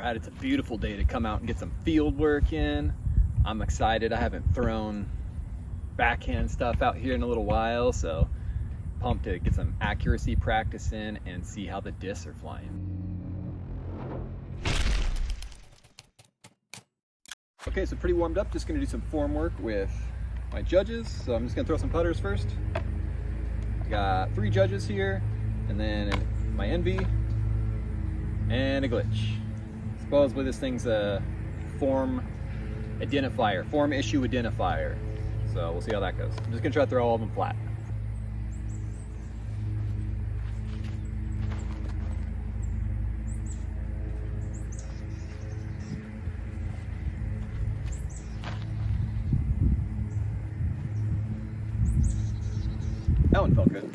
right, it's a beautiful day to come out and get some field work in. I'm excited. I haven't thrown backhand stuff out here in a little while, so pumped to get some accuracy practice in and see how the discs are flying. Okay, so pretty warmed up. Just gonna do some form work with my judges. So I'm just gonna throw some putters first. I got 3 judges here, and then my envy and a glitch. Supposedly this thing's a form identifier, form issue identifier. So we'll see how that goes. I'm just gonna try to throw all of them flat. That one felt good.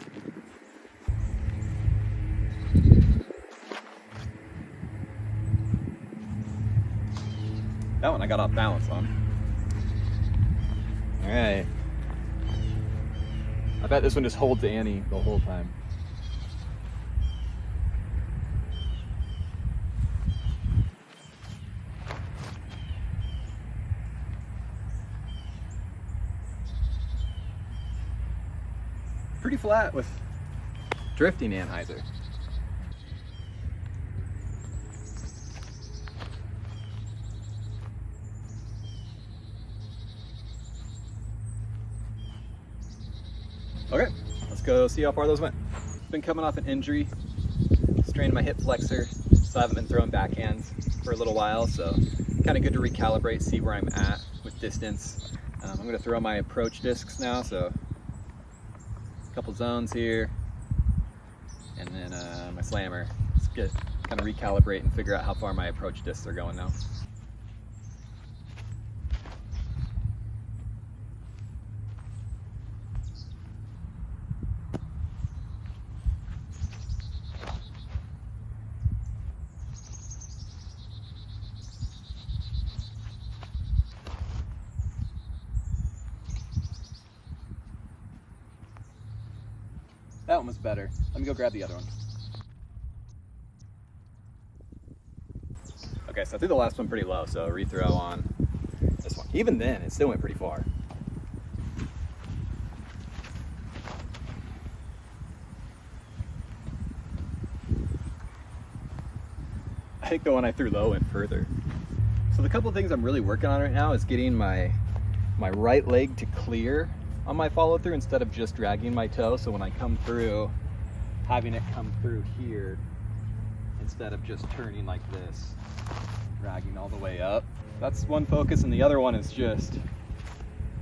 That one I got off balance on. All right. I bet this one just holds Annie the whole time. Pretty flat with drifting anhyzer. Okay, let's go see how far those went. Been coming off an injury, strained my hip flexor, so I haven't been throwing backhands for a little while, so kind of good to recalibrate, see where I'm at with distance. I'm going to throw my approach discs now, so a couple zones here, and then my slammer. Just get kind of recalibrate and figure out how far my approach discs are going now. That one was better. Let me go grab the other one. Okay, so I threw the last one pretty low, so rethrow on this one. Even then, it still went pretty far. I think the one I threw low went further. So the couple of things I'm really working on right now is getting my right leg to clear on my follow through instead of just dragging my toe. So when I come through, having it come through here instead of just turning like this, dragging all the way up. That's one focus, and the other one is just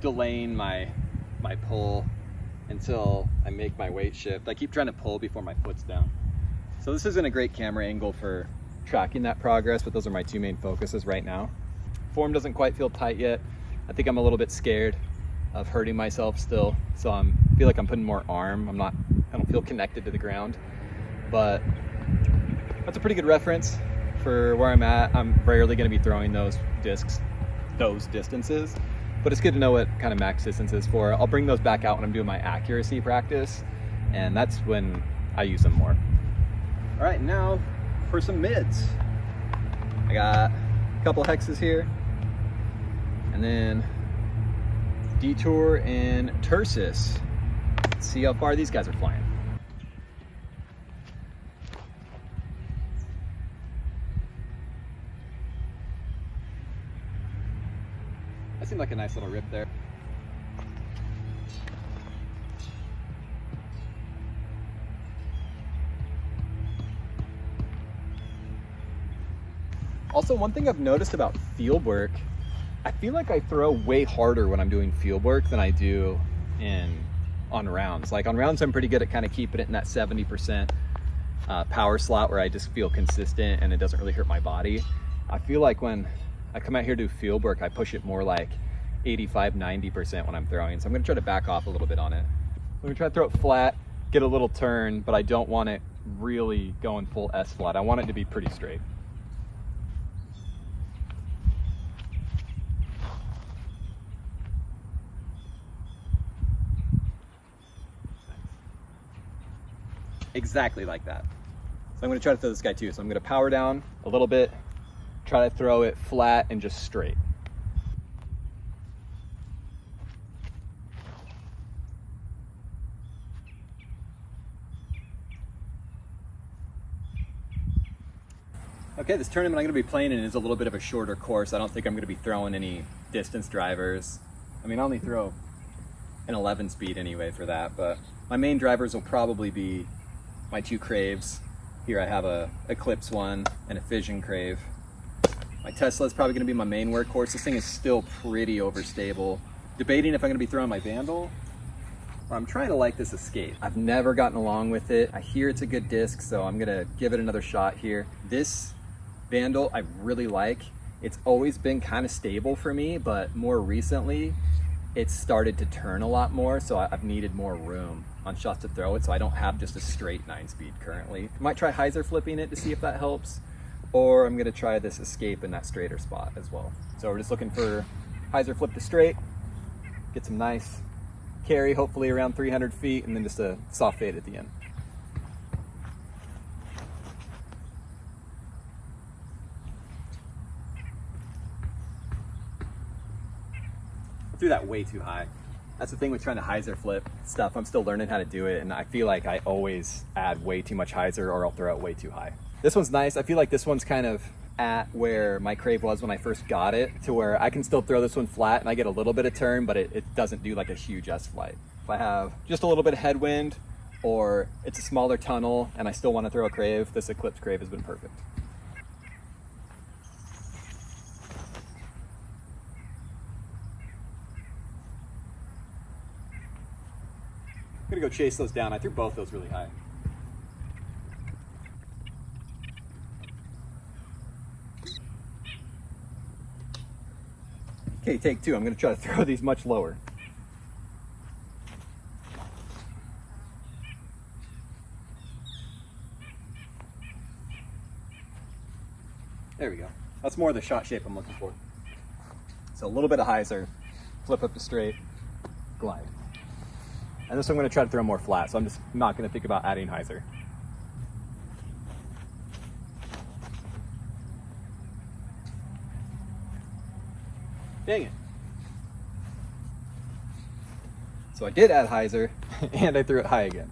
delaying my pull until I make my weight shift. I keep trying to pull before my foot's down. So this isn't a great camera angle for tracking that progress, but those are my 2 main focuses right now. Form doesn't quite feel tight yet. I think I'm a little bit scared of hurting myself still, so I feel like I'm putting more arm. I don't feel connected to the ground, but that's a pretty good reference for where I'm at. I'm rarely going to be throwing those discs, those distances, but it's good to know what kind of max distance is for. I'll bring those back out when I'm doing my accuracy practice, and that's when I use them more. All right, now for some mids. I got a couple hexes here, and then Detour and Tursus. Let's see how far these guys are flying. That seemed like a nice little rip there. Also, one thing I've noticed about field work, I feel like I throw way harder when I'm doing field work than I do on rounds. Like on rounds, I'm pretty good at kind of keeping it in that 70% power slot where I just feel consistent and it doesn't really hurt my body. I feel like when I come out here to do field work, I push it more like 85-90% when I'm throwing. So I'm gonna try to back off a little bit on it. I'm gonna try to throw it flat, get a little turn, but I don't want it really going full S flat. I want it to be pretty straight. Exactly like that. So I'm going to try to throw this guy too. So I'm going to power down a little bit try to throw it flat and just straight. Okay, this tournament I'm going to be playing in is a little bit of a shorter course. I don't think I'm going to be throwing any distance drivers. I mean, I only throw an 11 speed anyway for that, but my main drivers will probably be my 2 Craves. Here I have a Eclipse one and a Fission Crave. My Tesla is probably going to be my main workhorse. This thing is still pretty overstable. Debating if I'm going to be throwing my Vandal, or I'm trying to like this Escape. I've never gotten along with it. I hear it's a good disc, so I'm going to give it another shot here. This Vandal I really like. It's always been kind of stable for me, but more recently it's started to turn a lot more, so I've needed more room on shots to throw it, so I don't have just a straight 9-speed currently. I might try hyzer flipping it to see if that helps, or I'm going to try this Escape in that straighter spot as well. So we're just looking for hyzer flip to straight, get some nice carry, hopefully around 300 feet, and then just a soft fade at the end. I threw that way too high. That's the thing with trying to hyzer flip stuff. I'm still learning how to do it, and I feel like I always add way too much hyzer or I'll throw it way too high. This one's nice. I feel like this one's kind of at where my Crave was when I first got it, to where I can still throw this one flat and I get a little bit of turn, but it doesn't do like a huge S-flight. If I have just a little bit of headwind or it's a smaller tunnel and I still want to throw a Crave, this Eclipse Crave has been perfect. I'm gonna go chase those down. I threw both those really high. Okay, take 2. I'm gonna try to throw these much lower. There we go. That's more the shot shape I'm looking for. So a little bit of hyzer, flip up to straight, glide. And this one I'm going to try to throw more flat, so I'm just not going to think about adding hyzer. Dang it. So I did add hyzer, and I threw it high again.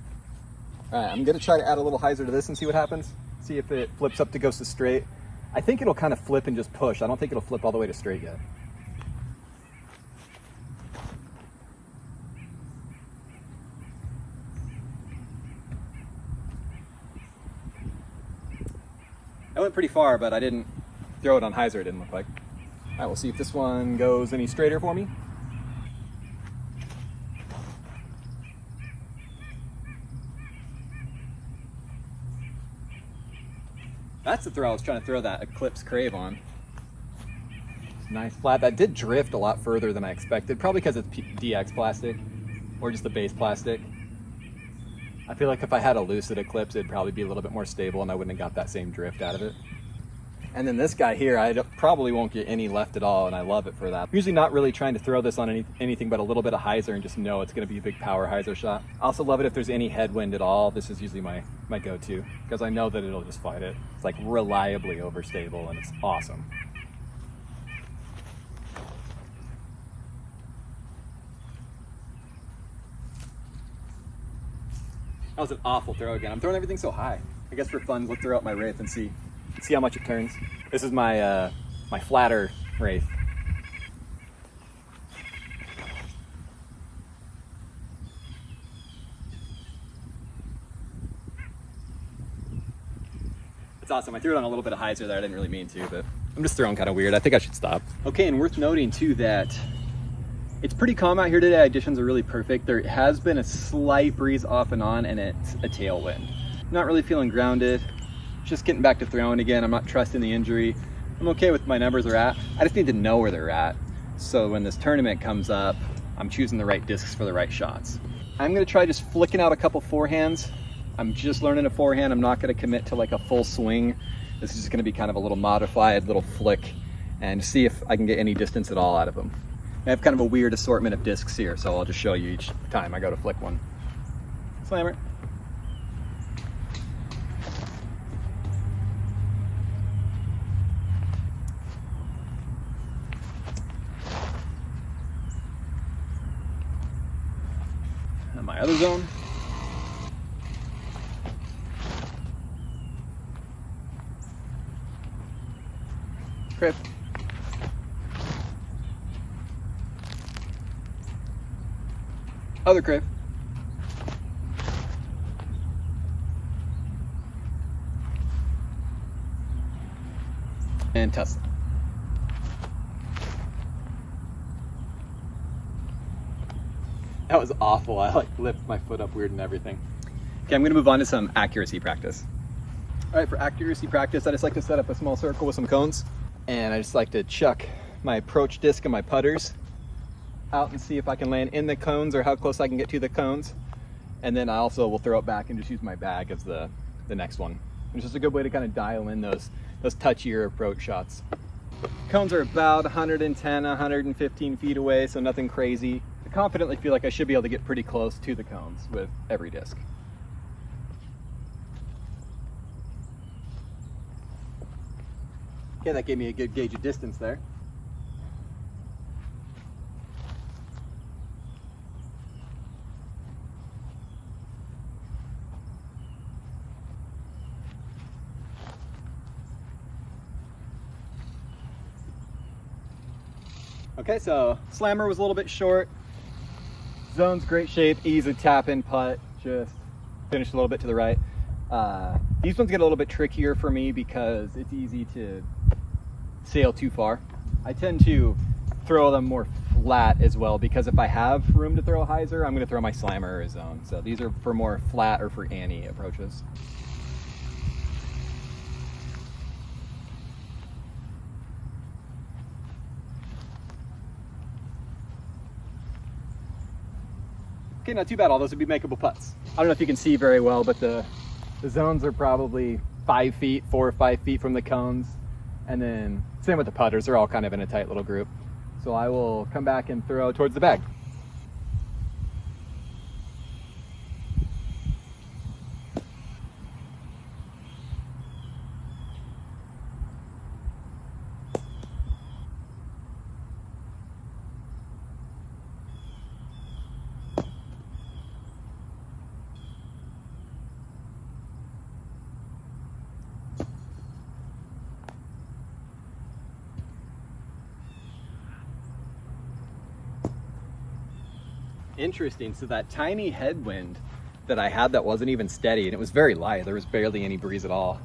All right, I'm going to try to add a little hyzer to this and see what happens. See if it flips up to goes to straight. I think it'll kind of flip and just push. I don't think it'll flip all the way to straight yet. I went pretty far, but I didn't throw it on hyzer, it didn't look like. All right, we'll see if this one goes any straighter for me. That's the throw I was trying to throw that Eclipse Crave on. Nice flat. That did drift a lot further than I expected, probably because it's DX plastic or just the base plastic. I feel like if I had a lucid Eclipse, it'd probably be a little bit more stable and I wouldn't have got that same drift out of it. And then this guy here, I probably won't get any left at all, and I love it for that. I'm usually not really trying to throw this on anything but a little bit of hyzer and just know it's going to be a big power hyzer shot. I also love it if there's any headwind at all. This is usually my go-to because I know that it'll just fight it. It's like reliably overstable and it's awesome. That was an awful throw again. I'm throwing everything so high. I guess for fun, let's throw out my Wraith and see how much it turns. This is my my flatter Wraith. It's awesome. I threw it on a little bit of hyzer there. I didn't really mean to, but I'm just throwing kind of weird. I think I should stop. Okay, and worth noting too that it's pretty calm out here today. Conditions are really perfect. There has been a slight breeze off and on, and it's a tailwind. Not really feeling grounded. Just getting back to throwing again. I'm not trusting the injury. I'm okay with my numbers are at. I just need to know where they're at. So when this tournament comes up, I'm choosing the right discs for the right shots. I'm gonna try just flicking out a couple forehands. I'm just learning a forehand. I'm not gonna commit to like a full swing. This is just gonna be kind of a little modified little flick and see if I can get any distance at all out of them. I have kind of a weird assortment of discs here, so I'll just show you each time I go to flick one. Slammer. my other zone. Crib. Other crib. And Tesla. That was awful. I like lifted my foot up weird and everything. Okay, I'm gonna move on to some accuracy practice. All right, for accuracy practice, I just like to set up a small circle with some cones, and I just like to chuck my approach disc and my putters out and see if I can land in the cones or how close I can get to the cones. And then I also will throw it back and just use my bag as the next one. It's just a good way to kind of dial in those touchier approach shots. Cones are about 110, 115 feet away, so nothing crazy. I confidently feel like I should be able to get pretty close to the cones with every disc. Okay, that gave me a good gauge of distance there. Okay, so slammer was a little bit short. Zone's great shape, easy tap in putt, just finish a little bit to the right. These ones get a little bit trickier for me because it's easy to sail too far. I tend to throw them more flat as well because if I have room to throw a hyzer, I'm going to throw my slammer or a zone. So these are for more flat or for Annie approaches. Okay, not too bad. All those would be makeable putts. I don't know if you can see very well, but the zones are probably 5 feet, 4 or 5 feet from the cones. And then same with the putters, they're all kind of in a tight little group. So I will come back and throw towards the bag. Interesting, so that tiny headwind that I had that wasn't even steady, and it was very light, there was barely any breeze at all.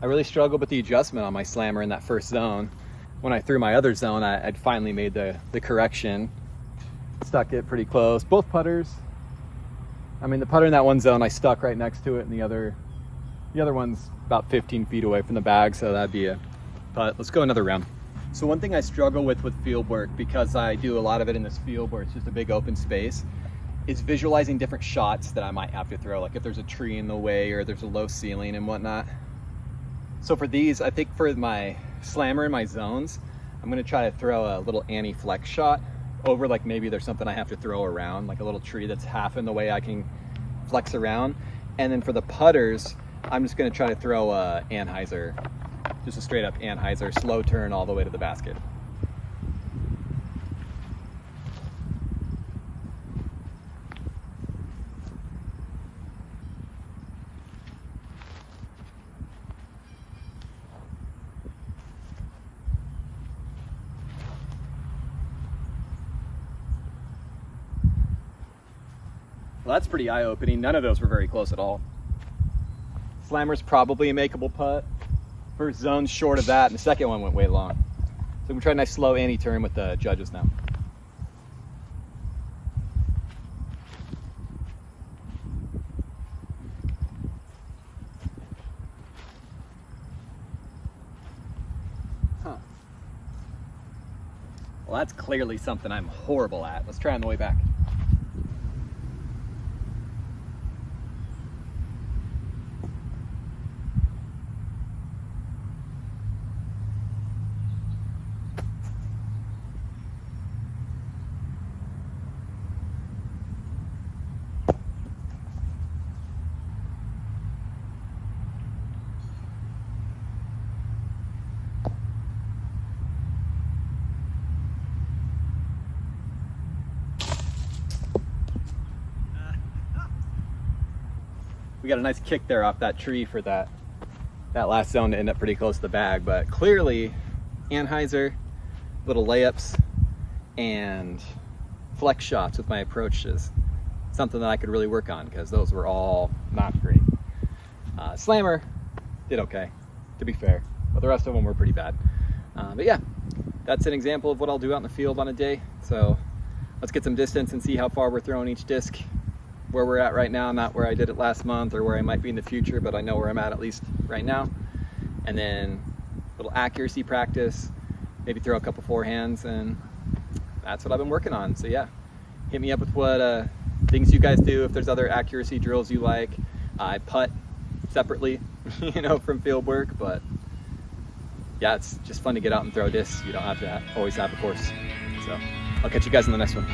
I really struggled with the adjustment on my slammer in that first zone. When I threw my other zone, I'd finally made the correction. Stuck it pretty close. Both putters, I mean the putter in that one zone, I stuck right next to it, and the other one's about 15 feet away from the bag, so that'd be a putt. Let's go another round. So one thing I struggle with field work, because I do a lot of it in this field where it's just a big open space, is visualizing different shots that I might have to throw, like if there's a tree in the way or there's a low ceiling and whatnot. So for these, I think for my slammer and my zones, I'm gonna try to throw a little anti-flex shot over, like maybe there's something I have to throw around, like a little tree that's half in the way I can flex around. And then for the putters, I'm just gonna try to throw a Anheuser, just a straight up Anheuser, slow turn all the way to the basket. Well, that's pretty eye-opening. None of those were very close at all. Slammer's probably a makeable putt. First zone's short of that, and the second one went way long. So I'm gonna try a nice slow anti-turn with the judges now. Huh. Well, that's clearly something I'm horrible at. Let's try on the way back. we got a nice kick there off that tree for that last zone to end up pretty close to the bag. But clearly Anheuser, little layups and flex shots with my approach is something that I could really work on, because those were all not great. Slammer did okay, to be fair, but the rest of them were pretty bad. But yeah, that's an example of what I'll do out in the field on a day. So let's get some distance and see how far we're throwing each disc. Where we're at right now, not where I did it last month or where I might be in the future, but I know where I'm at least right now. And then a little accuracy practice, maybe throw a couple forehands, and that's what I've been working on. So yeah, hit me up with what things you guys do, if there's other accuracy drills you like. I putt separately, you know, from Fieldwork, but yeah, it's just fun to get out and throw discs. You don't have to always have a course. So I'll catch you guys in the next one.